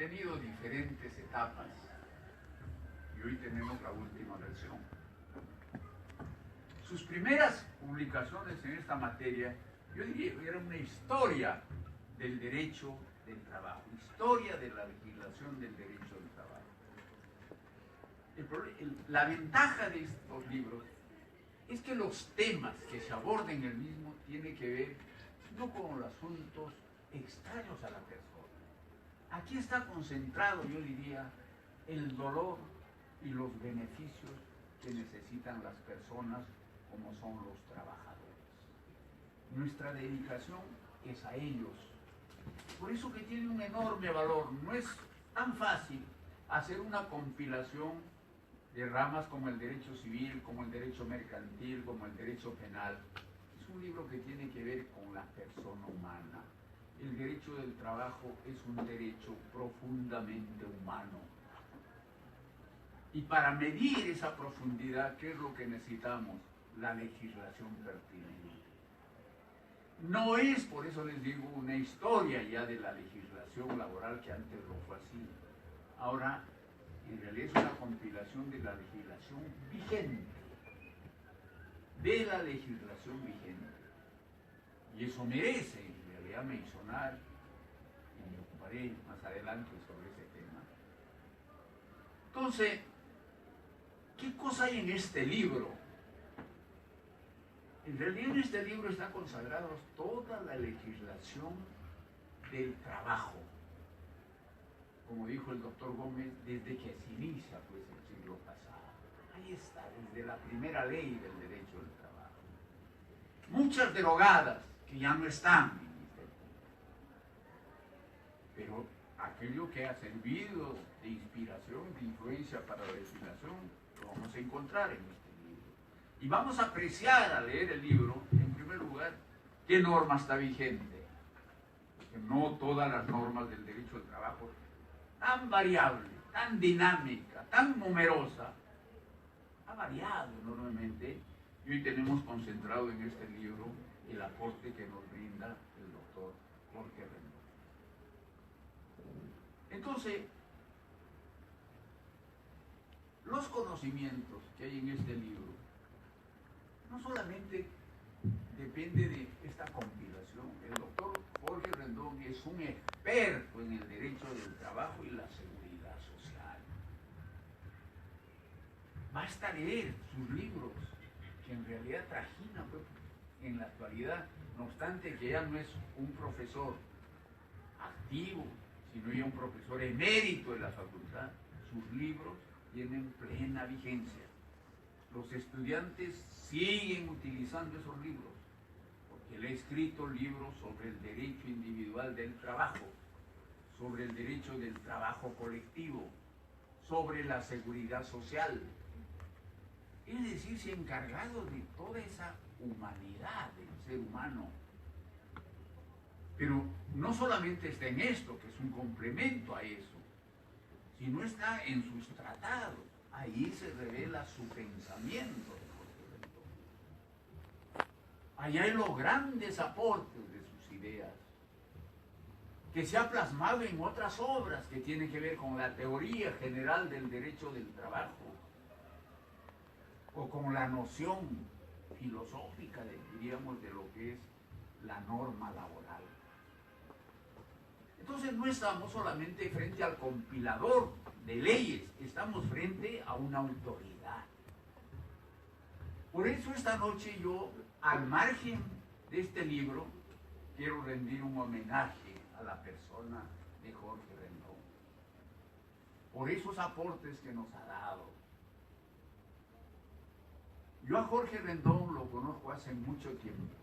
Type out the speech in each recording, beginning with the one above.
tenido diferentes etapas y hoy tenemos la última versión. Sus primeras publicaciones en esta materia, yo diría que era una historia del derecho del trabajo, historia de la legislación del derecho del trabajo. La ventaja de estos libros es que los temas que se abordan en el mismo tienen que ver no con los asuntos extraños a la persona. Aquí está concentrado, yo diría, el dolor y los beneficios que necesitan las personas como son los trabajadores. Nuestra dedicación es a ellos. Por eso que tiene un enorme valor. No es tan fácil hacer una compilación de ramas como el derecho civil, como el derecho mercantil, como el derecho penal. Es un libro que tiene que ver con la persona humana. El derecho del trabajo es un derecho profundamente humano. Y para medir esa profundidad, ¿qué es lo que necesitamos? La legislación pertinente. No es, por eso les digo, una historia ya de la legislación laboral que antes no fue así. Ahora, en realidad es una compilación de la legislación vigente. De la legislación vigente. Y eso merece, en realidad, mencionar, y me ocuparé más adelante sobre ese tema. Entonces, ¿qué cosa hay en este libro? En realidad en este libro está consagrada toda la legislación del trabajo. Como dijo el doctor Gómez, desde que se inicia pues, el siglo pasado. Ahí está, desde la primera ley del derecho del trabajo. Muchas derogadas que ya no están en este punto. Pero aquello que ha servido de inspiración, de influencia para la legislación, lo vamos a encontrar en este libro. Y vamos a apreciar al leer el libro, en primer lugar, qué norma está vigente. Porque no todas las normas del derecho del trabajo, tan variable, tan dinámica, tan numerosa, ha variado enormemente. Y hoy tenemos concentrado en este libro el aporte que nos brinda el doctor Jorge Rendón. Entonces, los conocimientos que hay en este libro no solamente depende de esta compilación. El doctor Jorge Rendón es un experto en el derecho del trabajo y la seguridad social. Basta leer sus libros, que en realidad trajinan pues, en la actualidad, no obstante que ya no es un profesor activo, sino ya un profesor emérito de la facultad, sus libros tienen plena vigencia. Los estudiantes siguen utilizando esos libros, porque él ha escrito libros sobre el derecho individual del trabajo, sobre el derecho del trabajo colectivo, sobre la seguridad social. Es decir, se ha encargado de toda esa humanidad del ser humano. Pero no solamente está en esto, que es un complemento a eso, sino está en sus tratados. Ahí se revela su pensamiento. Allá hay los grandes aportes de sus ideas, que se ha plasmado en otras obras que tienen que ver con la teoría general del derecho del trabajo, o con la noción filosófica, diríamos, de lo que es la norma laboral. Entonces no estamos solamente frente al compilador de leyes, estamos frente a una autoridad. Por eso esta noche yo, al margen de este libro, quiero rendir un homenaje a la persona de Jorge Rendón, por esos aportes que nos ha dado. Yo a Jorge Rendón lo conozco hace mucho tiempo.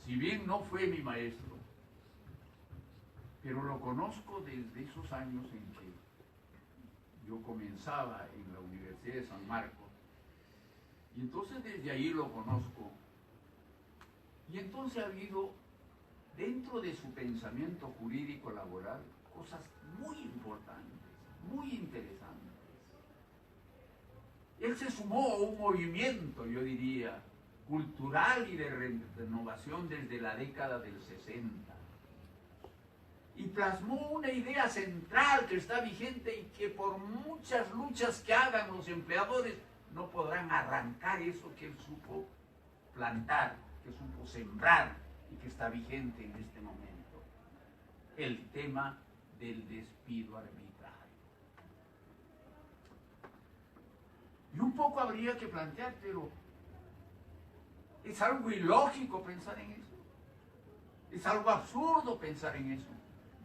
Si bien no fue mi maestro, pero lo conozco desde esos años en que yo comenzaba en la Universidad de San Marcos. Y entonces desde ahí lo conozco. Y entonces ha habido, dentro de su pensamiento jurídico laboral, cosas muy importantes, muy interesantes. Él se sumó a un movimiento, yo diría, cultural y de renovación desde la década del 60. Y plasmó una idea central que está vigente y que por muchas luchas que hagan los empleadores no podrán arrancar eso que él supo plantar, que supo sembrar y que está vigente en este momento. El tema del despido arbitrario. Y un poco habría que plantear, pero es algo ilógico pensar en eso. Es algo absurdo pensar en eso.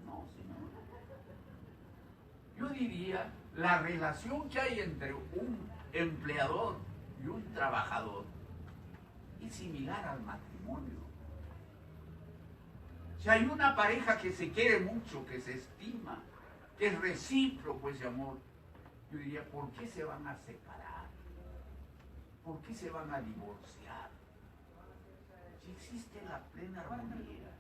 No, señor. Yo diría, la relación que hay entre un empleador y un trabajador es similar al matrimonio. Si hay una pareja que se quiere mucho, que se estima, que es recíproco ese amor, yo diría, ¿por qué se van a separar? ¿Por qué se van a divorciar? Si existe la plena armonía.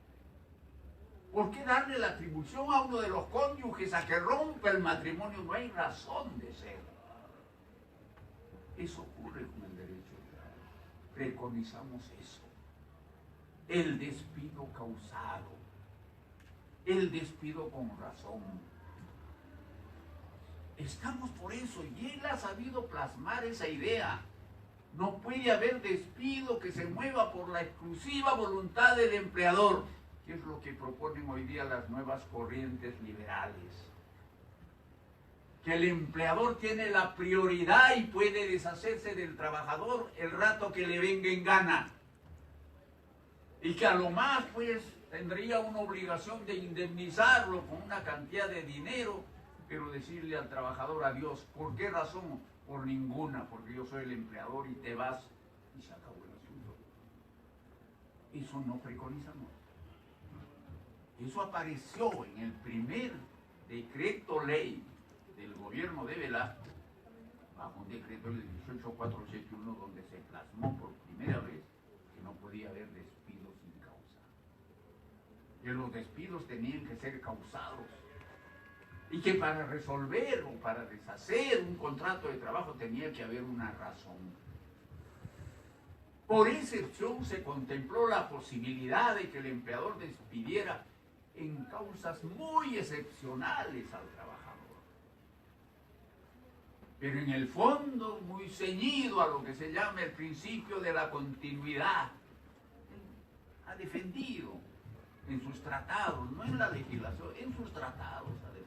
¿Por qué darle la atribución a uno de los cónyuges a que rompa el matrimonio? No hay razón de ser. Eso ocurre con el derecho de trabajo. Preconizamos eso. El despido causado. El despido con razón. Estamos por eso y él ha sabido plasmar esa idea. No puede haber despido que se mueva por la exclusiva voluntad del empleador, que es lo que proponen hoy día las nuevas corrientes liberales. Que el empleador tiene la prioridad y puede deshacerse del trabajador el rato que le venga en gana. Y que a lo más, pues, tendría una obligación de indemnizarlo con una cantidad de dinero, pero decirle al trabajador adiós. ¿Por qué razón? Por ninguna, porque yo soy el empleador y te vas y se acabó el asunto. Eso no preconizamos. Eso apareció en el primer decreto ley del gobierno de Velasco, bajo un decreto del 18471, donde se plasmó por primera vez que no podía haber despidos sin causa. Que los despidos tenían que ser causados. Y que para resolver o para deshacer un contrato de trabajo tenía que haber una razón. Por excepción se contempló la posibilidad de que el empleador despidiera en causas muy excepcionales al trabajador. Pero en el fondo muy ceñido a lo que se llama el principio de la continuidad. Él ha defendido en sus tratados, no en la legislación, en sus tratados ha defendido.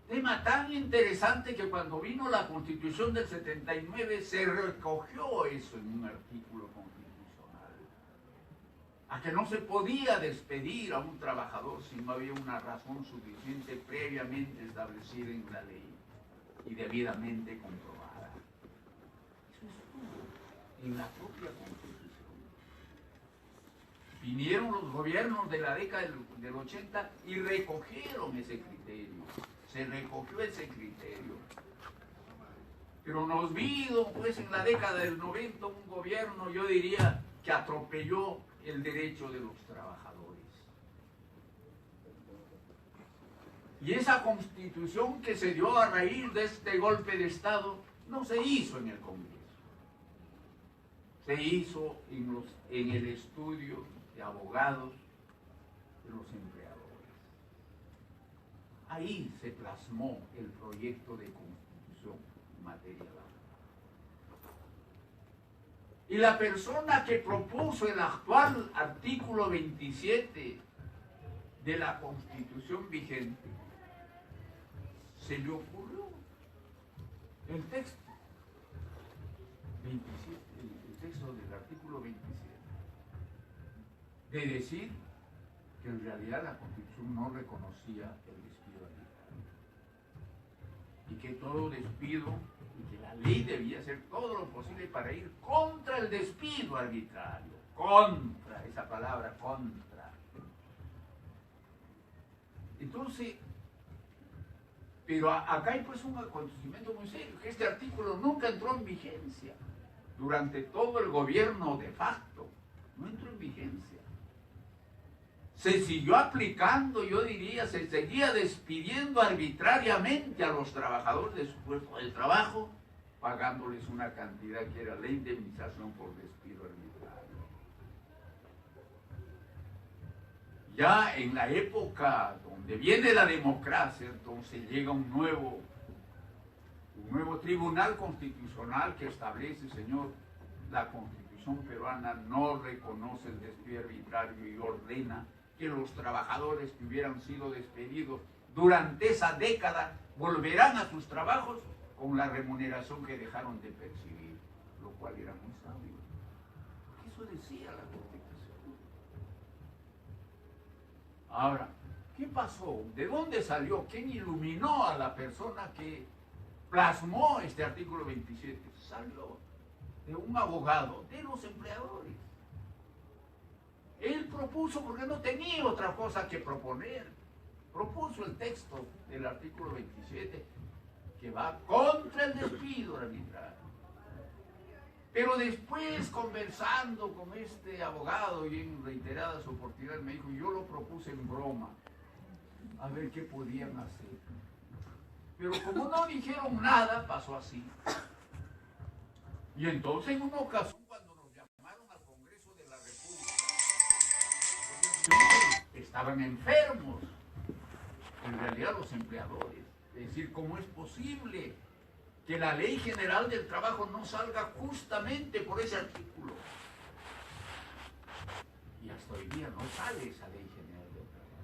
Tema tan interesante que cuando vino la Constitución del 79 se recogió eso en un artículo constitucional. A que no se podía despedir a un trabajador si no había una razón suficiente previamente establecida en la ley y debidamente comprobada. Eso estuvo en la propia Constitución. Vinieron los gobiernos de la década del 80 y recogieron ese criterio. Se recogió ese criterio. Pero nos vino, pues, en la década del 90 un gobierno, yo diría, que atropelló el derecho de los trabajadores. Y esa constitución que se dio a raíz de este golpe de Estado no se hizo en el Congreso. Se hizo en el estudio de abogados de los empleadores. Ahí se plasmó el proyecto de constitución en materia laboral. Y la persona que propuso el actual artículo 27 de la Constitución vigente, se le ocurrió el texto 27, el texto del artículo 27, de decir que en realidad la Constitución no reconocía el despido arbitrario y que todo despido y que la ley debía hacer todo lo posible para ir contra el despido arbitrario, contra, esa palabra, contra. Entonces, pero acá hay pues un acontecimiento muy serio, que este artículo nunca entró en vigencia durante todo el gobierno de facto, no entró en vigencia. Se siguió aplicando, yo diría, se seguía despidiendo arbitrariamente a los trabajadores de su puesto de trabajo, pagándoles una cantidad que era la indemnización por despido arbitrario. Ya en la época donde viene la democracia, entonces llega un nuevo tribunal constitucional que establece, señor, la Constitución peruana no reconoce el despido arbitrario y ordena que los trabajadores que hubieran sido despedidos durante esa década volverán a sus trabajos con la remuneración que dejaron de percibir, lo cual era muy sabio. Porque eso decía la Constitución. Ahora, ¿qué pasó? ¿De dónde salió? ¿Quién iluminó a la persona que plasmó este artículo 27? Salió de un abogado de los empleadores. Él propuso, porque no tenía otra cosa que proponer, propuso el texto del artículo 27 que va contra el despido arbitrario. Pero después, conversando con este abogado y en reiteradas oportunidades, me dijo, yo lo propuse en broma, a ver qué podían hacer. Pero como no dijeron nada, pasó así. Y entonces en una ocasión, cuando nos llamaron al Congreso de la República, estaban enfermos, en realidad los empleadores. Es decir, ¿cómo es posible que la Ley General del Trabajo no salga justamente por ese artículo? Y hasta hoy día no sale esa Ley General del Trabajo.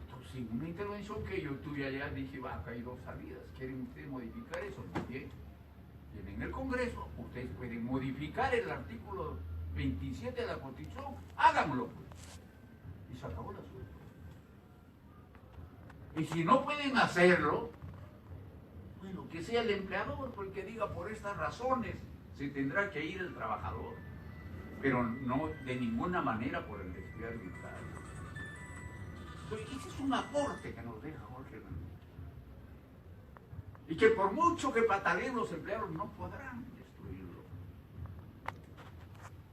Entonces, en una intervención que yo tuve allá, dije, va, acá hay dos salidas. ¿Quieren ustedes modificar eso? Muy bien. En el Congreso, ustedes pueden modificar el artículo 27 de la Constitución, háganlo, pues. Y se acabó el asunto. Y si no pueden hacerlo, bueno, que sea el empleador, porque diga, por estas razones se tendrá que ir el trabajador, pero no de ninguna manera por el despido arbitrario. Entonces, ese es un aporte que nos deja Jorge Rendón. Y que por mucho que pataleen los empleados, no podrán destruirlo.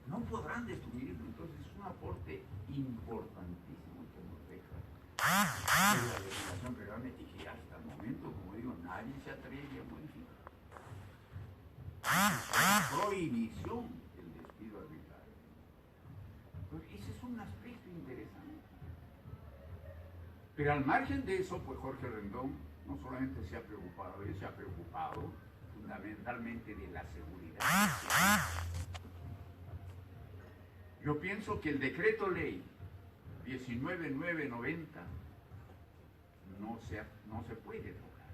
No podrán destruirlo. Entonces, es un aporte importantísimo que nos deja la legislación peruana y que hasta el momento, como digo, nadie se atreve a modificar. Prohibición del despido arbitrario. Entonces, ese es un aspecto interesante. Pero al margen de eso, pues Jorge Rendón no solamente se ha preocupado, él se ha preocupado fundamentalmente de la seguridad. Yo pienso que el decreto ley 19990 no se puede tocar,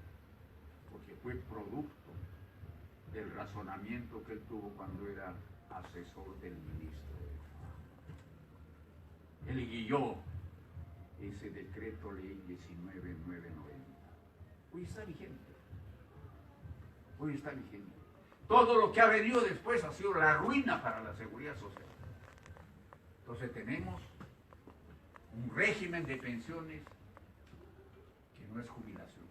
porque fue producto del razonamiento que él tuvo cuando era asesor del ministro de Él guió ese decreto ley 19990. Hoy está vigente. Hoy está vigente. Todo lo que ha venido después ha sido la ruina para la seguridad social. Entonces tenemos un régimen de pensiones que no es jubilación,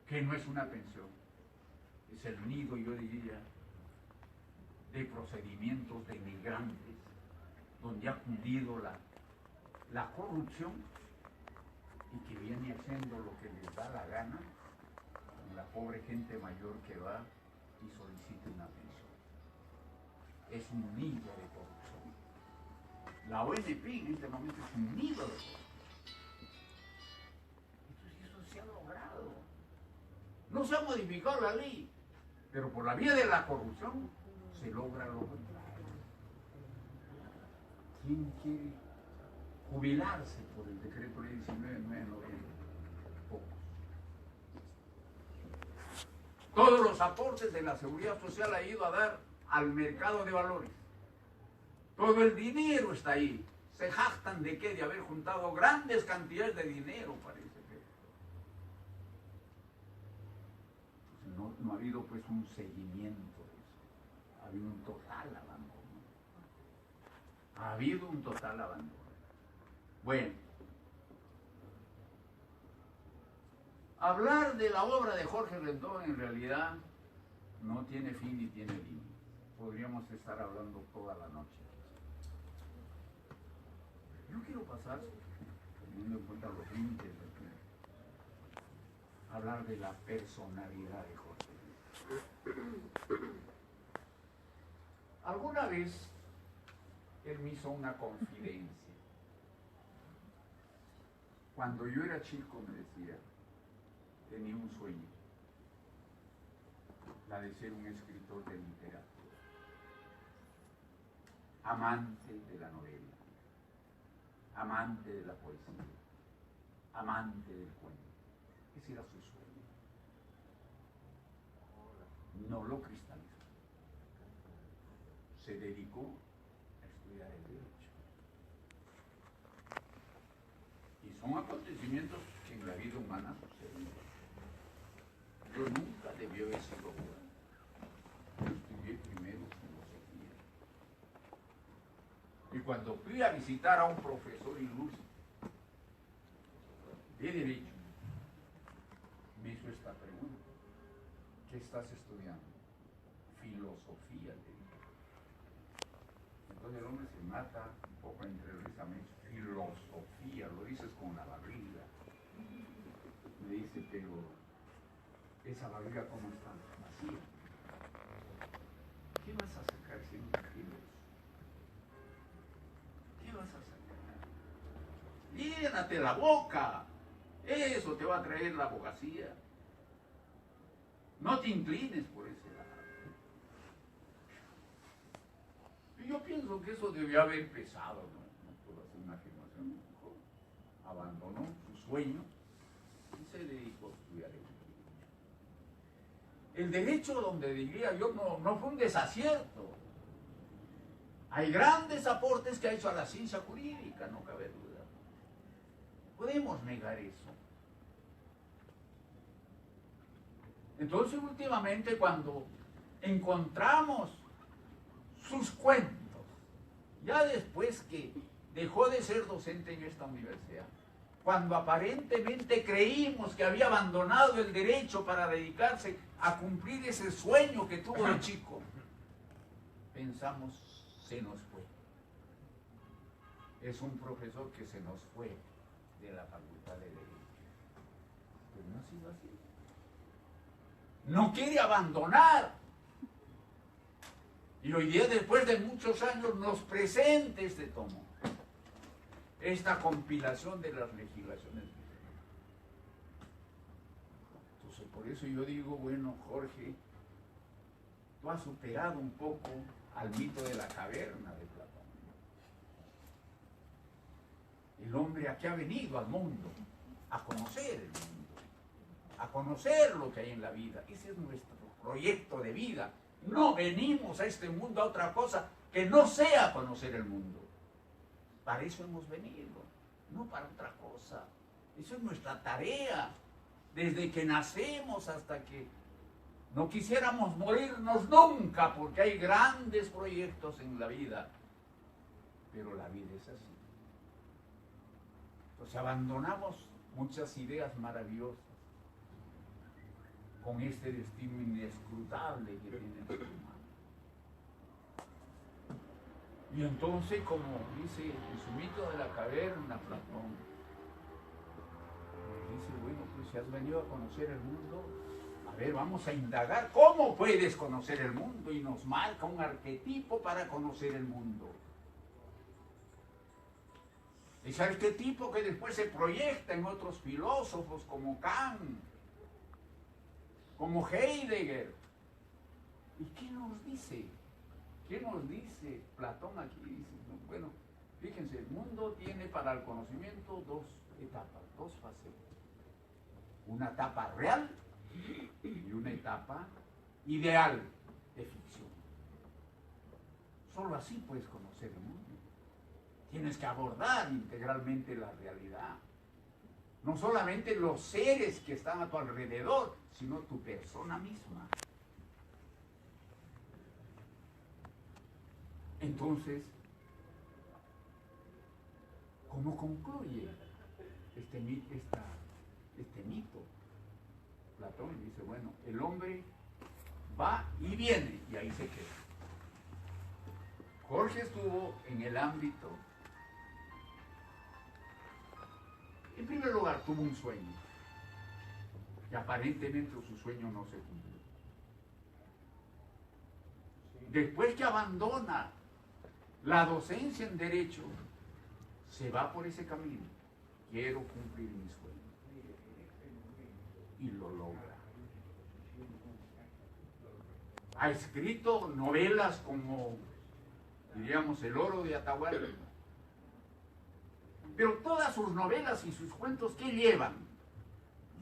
que no es una pensión, es el nido, yo diría, de procedimientos denigrantes, donde ha cundido la corrupción y que viene haciendo lo que les da la gana con la pobre gente mayor que va y solicita una pensión. Es un nido de corrupción. La ONP en este momento es un nido de corrupción. Entonces eso se ha logrado. No se ha modificado la ley, pero por la vía de la corrupción se logra lo contrario. ¿Quién quiere jubilarse por el decreto ley 19990? Pocos. Todos los aportes de la seguridad social ha ido a dar al mercado de valores. Todo el dinero está ahí. Se jactan de qué, de haber juntado grandes cantidades de dinero, parece que. No ha habido pues un seguimiento de eso. Ha habido un total abandono. Ha habido un total abandono. Bueno, hablar de la obra de Jorge Rendón en realidad no tiene fin ni tiene límite. Podríamos estar hablando toda la noche. Yo quiero pasar, teniendo en cuenta los límites del tiempo, hablar de la personalidad de Jorge Rendón. Alguna vez él me hizo una confidencia. Cuando yo era chico, me decía, tenía un sueño, la de ser un escritor de literatura, amante de la novela, amante de la poesía, amante del cuento. Ese era su sueño. No lo cristalizó. Se dedicó a estudiar el derecho. Y son acontecimientos que en la vida humana suceden. Yo nunca debió haber sido abogado. Yo estudié primero filosofía. Y cuando fui a visitar a un profesor ilustre de derecho, me hizo esta pregunta: ¿qué estás estudiando? Filosofía, le dije. Entonces el hombre se mata un poco entre risa, me dice, filosofía, lo dices con la barriga. Me dice, pero esa barriga, ¿cómo está? Vacía. ¿Qué vas a sacar siendo filósofo? ¿Qué vas a sacar? Llénate la boca. Eso te va a traer la abogacía. No te inclines por ese lado. Y yo pienso que eso debió haber pesado, ¿no? No puedo hacer una afirmación. Abandonó su sueño y se dedicó a estudiar el derecho, donde diría yo, no fue un desacierto. Hay grandes aportes que ha hecho a la ciencia jurídica, no cabe duda. Podemos negar eso. Entonces, últimamente, cuando encontramos sus cuentos, ya después que dejó de ser docente en esta universidad, cuando aparentemente creímos que había abandonado el derecho para dedicarse a cumplir ese sueño que tuvo de chico, pensamos, se nos fue. Es un profesor que se nos fue de la Facultad de Derecho. Pero no ha sido así. No quiere abandonar. Y hoy día, después de muchos años, nos presenta este tomo, esta compilación de las legislaciones. Entonces, por eso yo digo, bueno, Jorge, tú has superado un poco al mito de la caverna de Platón. El hombre aquí ha venido al mundo a conocer el mundo, a conocer lo que hay en la vida. Ese es nuestro proyecto de vida. No venimos a este mundo a otra cosa que no sea conocer el mundo. Para eso hemos venido, no para otra cosa. Eso es nuestra tarea, desde que nacemos hasta que no quisiéramos morirnos nunca, porque hay grandes proyectos en la vida. Pero la vida es así. Entonces abandonamos muchas ideas maravillosas con este destino inescrutable que tiene el ser humano. Y entonces, como dice en su mito de la caverna, Platón, dice, bueno, pues si has venido a conocer el mundo, a ver, vamos a indagar cómo puedes conocer el mundo, y nos marca un arquetipo para conocer el mundo. Ese arquetipo que después se proyecta en otros filósofos como Kant, como Heidegger. ¿Y qué nos dice? ¿Qué nos dice Platón aquí? Dice, bueno, fíjense, el mundo tiene para el conocimiento dos etapas, dos facetas. Una etapa real y una etapa ideal de ficción. Solo así puedes conocer el mundo. Tienes que abordar integralmente la realidad. No solamente los seres que están a tu alrededor, sino tu persona misma. Entonces, ¿cómo concluye este mito? Platón dice, bueno, el hombre va y viene, y ahí se queda. Jorge estuvo en el ámbito. En primer lugar, tuvo un sueño, y aparentemente su sueño no se cumplió. Después que abandona La docencia en derecho se va por ese camino. Quiero cumplir mi sueño. Y lo logra. Ha escrito novelas como, diríamos, El oro de Atahualpa. Pero todas sus novelas y sus cuentos, ¿qué llevan?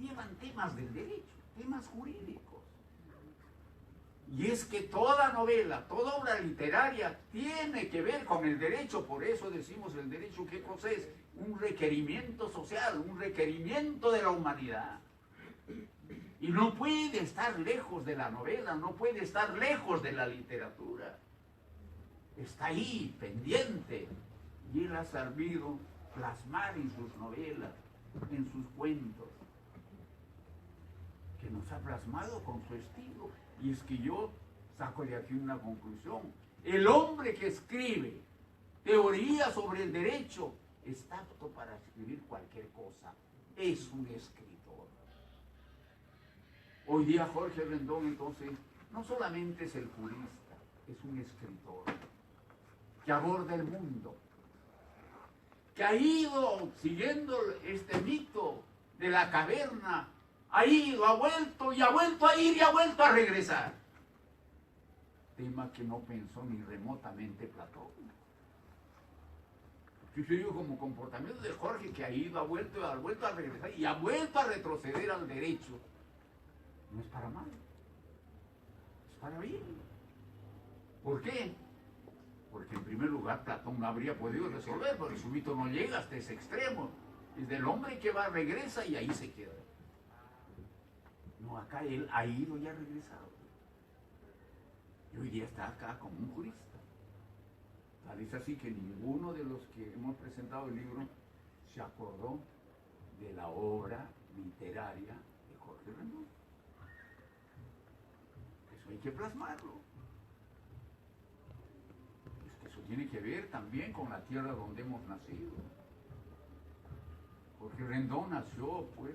Llevan temas del derecho, temas jurídicos. Y es que toda novela, toda obra literaria tiene que ver con el derecho. Por eso decimos el derecho, ¿qué cosa es? Un requerimiento social, un requerimiento de la humanidad. Y no puede estar lejos de la novela, no puede estar lejos de la literatura. Está ahí, pendiente. Y él ha sabido plasmar en sus novelas, en sus cuentos, que nos ha plasmado con su estilo. Y es que yo saco de aquí una conclusión. El hombre que escribe teoría sobre el derecho está apto para escribir cualquier cosa. Es un escritor. Hoy día Jorge Rendón, entonces, no solamente es el jurista, es un escritor que aborda el mundo, que ha ido siguiendo este mito de la caverna, ha ido, ha vuelto y ha vuelto a ir y ha vuelto a regresar. Tema que no pensó ni remotamente Platón. Yo digo como comportamiento de Jorge, que ha ido, ha vuelto a regresar y ha vuelto a retroceder al derecho. No es para mal, es para bien. ¿Por qué? Porque en primer lugar Platón no habría podido resolver, porque su mito no llega hasta ese extremo. Es del hombre que va, regresa y ahí se queda. No, acá él ha ido y ha regresado. Y hoy día está acá como un jurista. Tal es así que ninguno de los que hemos presentado el libro se acordó de la obra literaria de Jorge Rendón. Eso hay que plasmarlo. Es que eso tiene que ver también con la tierra donde hemos nacido. Jorge Rendón nació, pues,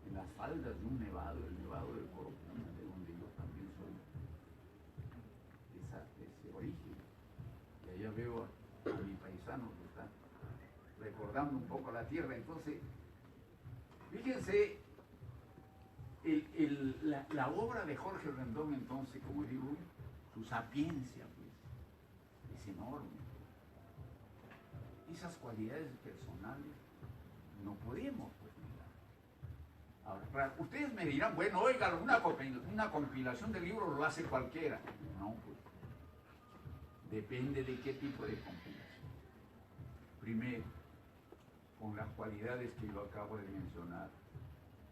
en las faldas de un nevado, el nevado del Coropuna, de donde yo también soy, de ese origen. Y allá veo a mi paisano que está recordando un poco la tierra. Entonces, fíjense, la obra de Jorge Rendón, entonces, como digo, su sapiencia, pues, es enorme. Esas cualidades personales no podemos, pues, negar. Ahora, ustedes me dirán, bueno, oiga, una compilación de libros lo hace cualquiera. No, pues, depende de qué tipo de compilación. Primero, con las cualidades que yo acabo de mencionar,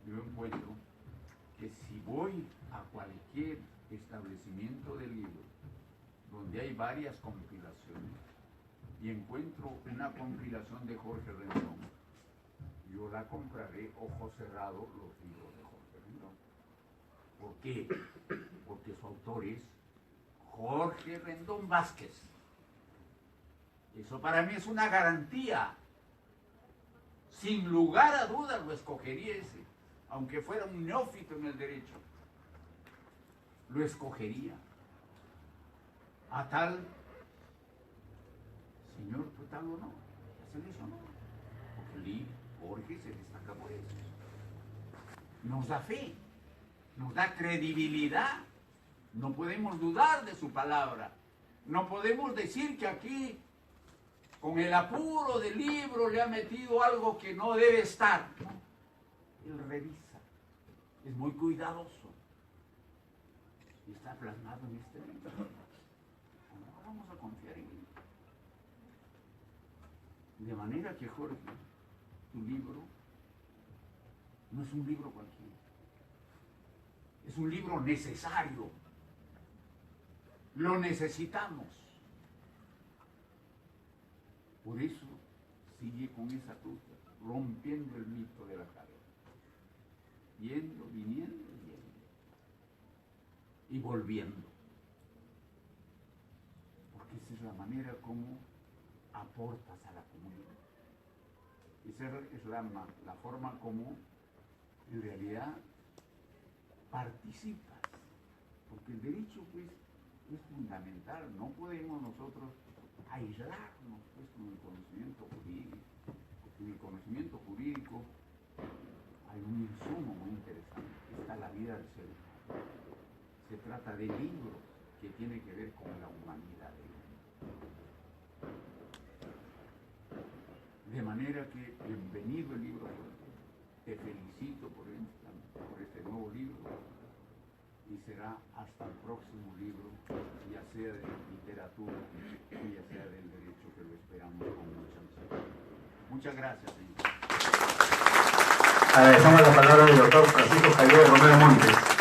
yo encuentro que si voy a cualquier establecimiento de libros donde hay varias compilaciones y encuentro una compilación de Jorge Rendón, yo la compraré ojo cerrado los libros de Jorge Rendón. ¿Por qué? Porque su autor es Jorge Rendón Vázquez. Eso para mí es una garantía. Sin lugar a dudas lo escogería ese, aunque fuera un neófito en el derecho. Lo escogería. A tal señor Protalo no, ya se le hizo no. Porque Jorge se destaca por eso. Nos da fe, nos da credibilidad. No podemos dudar de su palabra. No podemos decir que aquí, con el apuro del libro, le ha metido algo que no debe estar. No. Él revisa, es muy cuidadoso. Y está plasmado en este libro. No vamos a confiar en él. De manera que, Jorge, tu libro no es un libro cualquiera. Es un libro necesario. Lo necesitamos. Por eso sigue con esa ruta, rompiendo el mito de la cadena. Yendo, viniendo y yendo. Y volviendo. Porque esa es la manera como aportas a la comunidad. Esa es la forma como en realidad participas. Porque el derecho, pues, es fundamental. No podemos nosotros aislarnos pues, con el conocimiento jurídico. En el conocimiento jurídico hay un insumo muy interesante. Está la vida del ser humano. Se trata de libros que tienen que ver con la humanidad del hombre. De manera que, bienvenido el libro. Te felicito por este nuevo libro y será hasta el próximo libro, ya sea de literatura y ya sea del derecho, que lo esperamos con mucha ansiedad. Muchas gracias, señor. Agradecemos la palabra del doctor Francisco Javier Romero Montes.